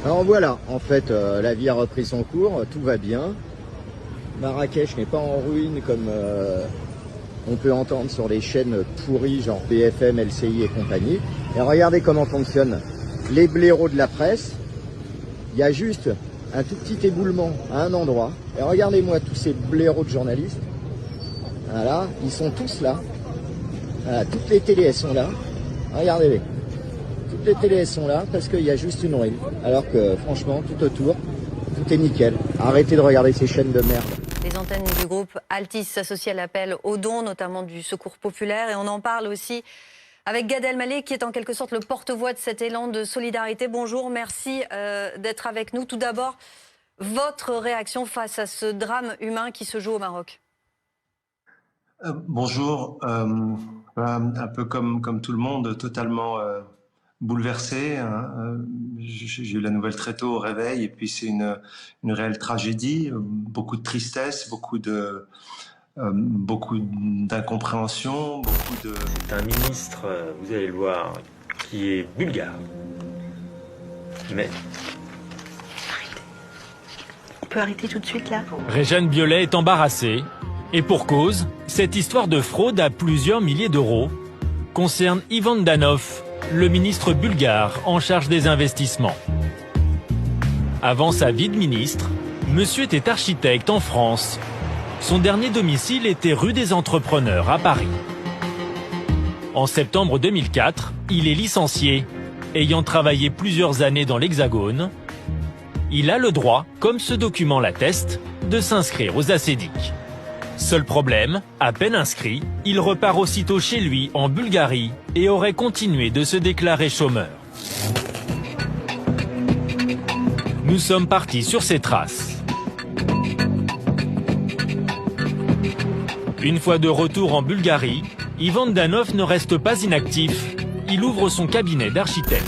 Alors voilà, en fait, la vie a repris son cours, tout va bien. Marrakech n'est pas en ruine comme on peut entendre sur les chaînes pourries genre BFM, LCI et compagnie. Et regardez comment fonctionnent les blaireaux de la presse. Il y a juste un tout petit éboulement à un endroit. Et regardez-moi tous ces blaireaux de journalistes. Voilà, ils sont tous là. Voilà, toutes les télés, elles sont là. Regardez-les. Toutes les télés, elles sont là parce qu'il y a juste une ruine. Alors que franchement, tout autour, tout est nickel. Arrêtez de regarder ces chaînes de merde. Les antennes du groupe Altis s'associent à l'appel aux dons, notamment du Secours populaire. Et on en parle aussi avec Gad Elmaleh, qui est en quelque sorte le porte-voix de cet élan de solidarité. Bonjour, merci d'être avec nous. Tout d'abord, votre réaction face à ce drame humain qui se joue au Maroc. Bonjour, un peu comme tout le monde, totalement bouleversé. Hein. J'ai eu la nouvelle très tôt au réveil et puis c'est une réelle tragédie, beaucoup de tristesse, beaucoup d'incompréhension, C'est un ministre, vous allez le voir, qui est bulgare. Mais... On peut arrêter tout de suite là. Réjeanne Biolay est embarrassée. Et pour cause, cette histoire de fraude à plusieurs milliers d'euros concerne Ivan Danov, le ministre bulgare en charge des investissements. Avant sa vie de ministre, monsieur était architecte en France. Son dernier domicile était rue des Entrepreneurs à Paris. En septembre 2004, il est licencié. Ayant travaillé plusieurs années dans l'Hexagone, il a le droit, comme ce document l'atteste, de s'inscrire aux Assédiques. Seul problème, à peine inscrit, il repart aussitôt chez lui en Bulgarie et aurait continué de se déclarer chômeur. Nous sommes partis sur ses traces. Une fois de retour en Bulgarie, Ivan Danov ne reste pas inactif. Il ouvre son cabinet d'architecte.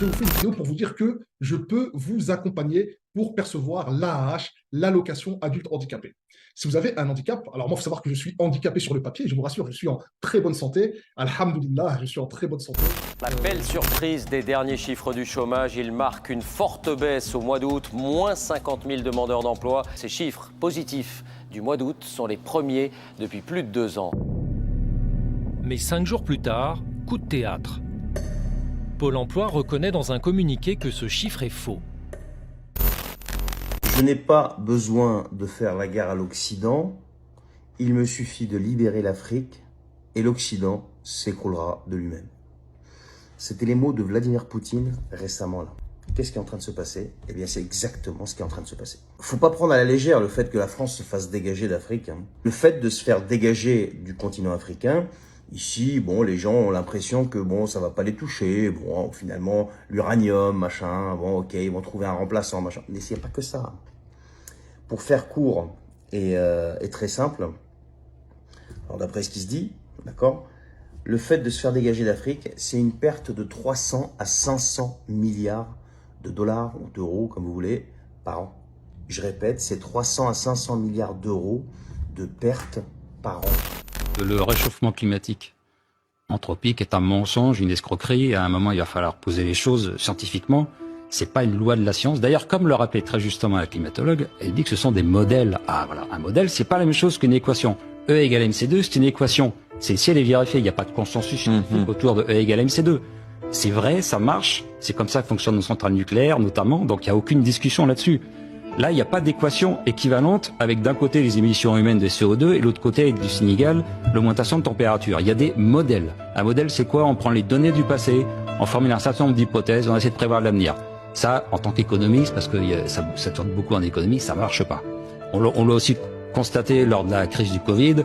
Je vous fais une vidéo pour vous dire que je peux vous accompagner pour percevoir l'AAH, l'allocation adulte handicapé. Si vous avez un handicap, alors moi, il faut savoir que je suis handicapé sur le papier, je vous rassure, je suis en très bonne santé. Alhamdoulilah, je suis en très bonne santé. La belle surprise des derniers chiffres du chômage, il marque une forte baisse au mois d'août, moins 50 000 demandeurs d'emploi. Ces chiffres positifs du mois d'août sont les premiers depuis plus de 2 ans. Mais 5 jours plus tard, coup de théâtre. Pôle emploi reconnaît dans un communiqué que ce chiffre est faux. Je n'ai pas besoin de faire la guerre à l'Occident. Il me suffit de libérer l'Afrique et l'Occident s'écroulera de lui-même. C'était les mots de Vladimir Poutine récemment là. Qu'est-ce qui est en train de se passer? Eh bien, c'est exactement ce qui est en train de se passer. Faut pas prendre à la légère le fait que la France se fasse dégager d'Afrique. Le fait de se faire dégager du continent africain, ici, bon, les gens ont l'impression que bon, ça va pas les toucher. Bon, finalement, l'uranium, machin, bon, ok, ils vont trouver un remplaçant, machin. Mais il n'y a pas que ça. Pour faire court et très simple, alors d'après ce qui se dit, d'accord, le fait de se faire dégager d'Afrique, c'est une perte de 300 à 500 milliards de dollars ou d'euros, comme vous voulez, par an. Je répète, c'est 300 à 500 milliards d'euros de pertes par an. Le réchauffement climatique anthropique est un mensonge, une escroquerie. À un moment, il va falloir poser les choses scientifiquement. C'est pas une loi de la science. D'ailleurs, comme le rappelait très justement la climatologue, elle dit que ce sont des modèles. Ah voilà, un modèle, c'est pas la même chose qu'une équation. E égale MC2, c'est une équation. C'est le ciel est vérifié, il n'y a pas de consensus scientifique autour de E égale MC2. C'est vrai, ça marche, c'est comme ça que fonctionnent nos centrales nucléaires notamment, donc il n'y a aucune discussion là-dessus. Là, il n'y a pas d'équation équivalente avec d'un côté les émissions humaines de CO2 et l'autre côté avec du signe égal l'augmentation de température. Il y a des modèles. Un modèle, c'est quoi? On prend les données du passé, on formule un certain nombre d'hypothèses, on essaie de prévoir l'avenir. Ça, en tant qu'économiste, parce que ça tourne beaucoup en économie, ça marche pas. On l'a aussi constaté lors de la crise du Covid,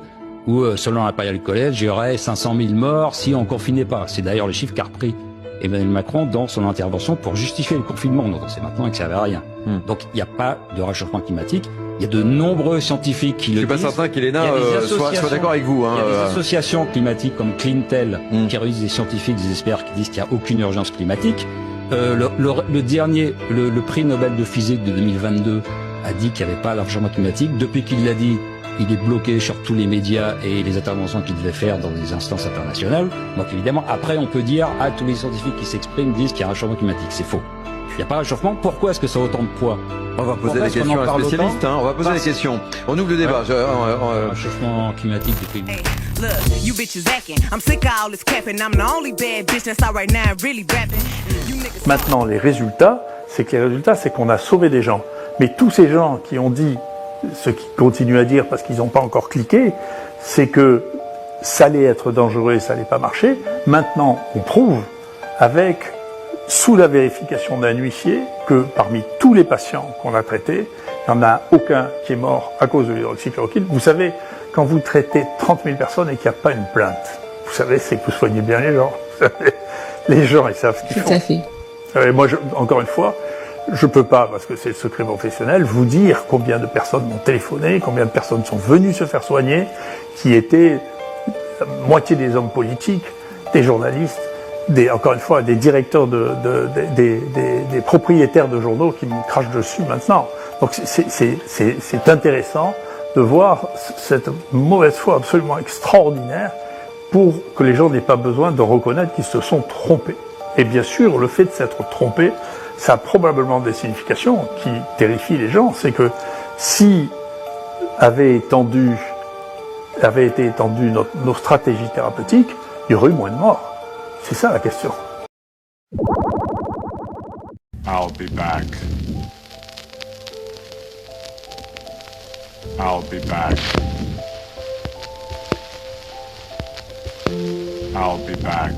où selon la période du collège, il y aurait 500 000 morts si on confinait pas. C'est d'ailleurs le chiffre qu'a repris Emmanuel Macron dans son intervention pour justifier le confinement. Donc c'est maintenant que ça ne servait à rien. Donc il n'y a pas de réchauffement climatique. Il y a de nombreux scientifiques qui le disent. Je suis pas certain qu'Elena soit d'accord avec vous. Il y a des associations climatiques comme Clintel qui réunissent des scientifiques, des experts qui disent qu'il n'y a aucune urgence climatique. Le prix Nobel de physique de 2022 a dit qu'il n'y avait pas de réchauffement climatique. Depuis qu'il l'a dit, il est bloqué sur tous les médias et les interventions qu'il devait faire dans des instances internationales. Donc évidemment, après on peut dire, tous les scientifiques qui s'expriment disent qu'il y a un réchauffement climatique. C'est faux. n'y a pas réchauffement. Pourquoi est-ce que ça a autant de poids? On va poser des questions à un spécialiste, on va poser des questions. On ouvre le débat. Réchauffement climatique depuis... Maintenant, les résultats, c'est qu'on a sauvé des gens. Mais tous ces gens qui ont dit, ce qu'ils continuent à dire parce qu'ils n'ont pas encore cliqué, c'est que ça allait être dangereux et ça n'allait pas marcher. Maintenant, on prouve sous la vérification d'un huissier, que parmi tous les patients qu'on a traités, il n'y en a aucun qui est mort à cause de l'hydroxychloroquine. Vous savez, quand vous traitez 30 000 personnes et qu'il n'y a pas une plainte, vous savez, c'est que vous soignez bien les gens. Les gens, ils savent ce qu'ils font. Tout à fait. Moi, encore une fois, je peux pas, parce que c'est le secret professionnel, vous dire combien de personnes m'ont téléphoné, combien de personnes sont venues se faire soigner, qui étaient la moitié des hommes politiques, des journalistes, encore une fois, des directeurs des propriétaires de journaux qui me crachent dessus maintenant. Donc c'est intéressant de voir cette mauvaise foi absolument extraordinaire pour que les gens n'aient pas besoin de reconnaître qu'ils se sont trompés. Et bien sûr, le fait de s'être trompé, ça a probablement des significations qui terrifient les gens. C'est que si avait été étendue nos stratégies thérapeutiques, il y aurait eu moins de morts. C'est ça la question. I'll be back. I'll be back. I'll be back.